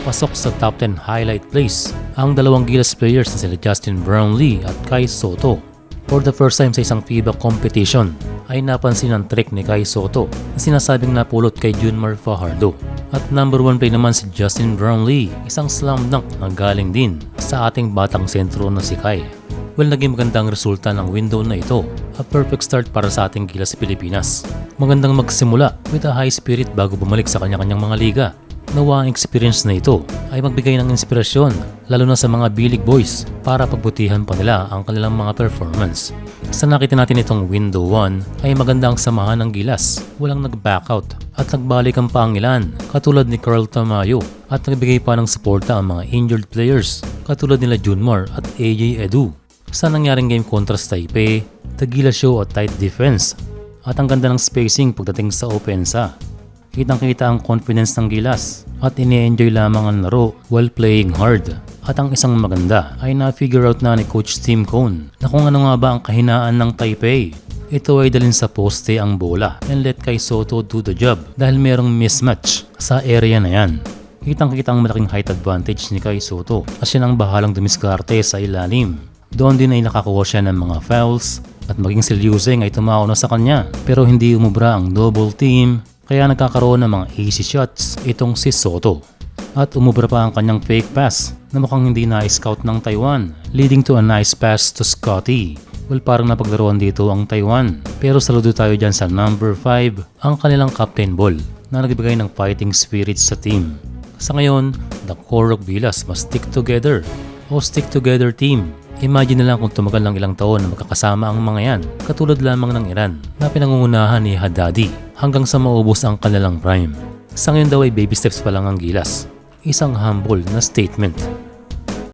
Pasok sa top 10 highlight plays ang dalawang Gilas players na sila Justin Brownlee at Kai Sotto. For the first time sa isang FIBA competition ay napansin ang trick ni Kai Sotto na sinasabing napulot kay Junmar Fajardo. At number 1 play naman si Justin Brownlee, isang slam dunk na galing din sa ating batang sentro na si Kai. Well, naging magandang resulta ng window na ito. A perfect start para sa ating Gilas Pilipinas. Magandang magsimula with a high spirit bago bumalik sa kanya-kanyang mga liga. Nawa ang experience na ito ay magbigay ng inspirasyon lalo na sa mga bilig boys para pagbutihan pa nila ang kanilang mga performance. Sa nakita natin itong window 1 ay maganda ang samahan ng Gilas. Walang nag-backout at nagbalik ang pangilan katulad ni Carl Tamayo at nagbigay pa ng suporta ang mga injured players katulad nila Junmar at AJ Edu. Sa nangyaring game kontra sa Taipei, the Gilas show a tight defense at ang ganda ng spacing pagdating sa opensa. Kitang-kita ang confidence ng Gilas at ini-enjoy lamang ang laro while playing hard. At ang isang maganda ay na-figure out na ni Coach Tim Cone na kung ano nga ba ang kahinaan ng Taipei. Ito ay dalhin sa poste ang bola and let Kai Sotto do the job dahil merong mismatch sa area na yan. Kitang-kita ang malaking height advantage ni Kai Sotto at siya nang bahalang dumiskarte sa ilalim. Doon din ay nakakuha siya ng mga fouls at maging si Liuzeng ay tumauna sa kanya pero hindi umubra ang double team kaya nagkakaroon ng mga easy shots itong si Sotto. At umubra pa ang kanyang fake pass na mukhang hindi na-scout ng Taiwan leading to a nice pass to Scotty. Well, parang napaglaruan dito ang Taiwan pero saludo tayo dyan sa number 5 ang kanilang captain ball na nagbigay ng fighting spirit sa team. Sa ngayon, the core of Gilas must stick together o stick together team. Imagine na lang kung tumagal ng ilang taon na magkakasama ang mga yan, katulad lamang ng Iran na pinangungunahan ni Haddadi hanggang sa maubos ang kanilang prime. Sa ngayon daw ay baby steps pa lang ang Gilas. Isang humble na statement.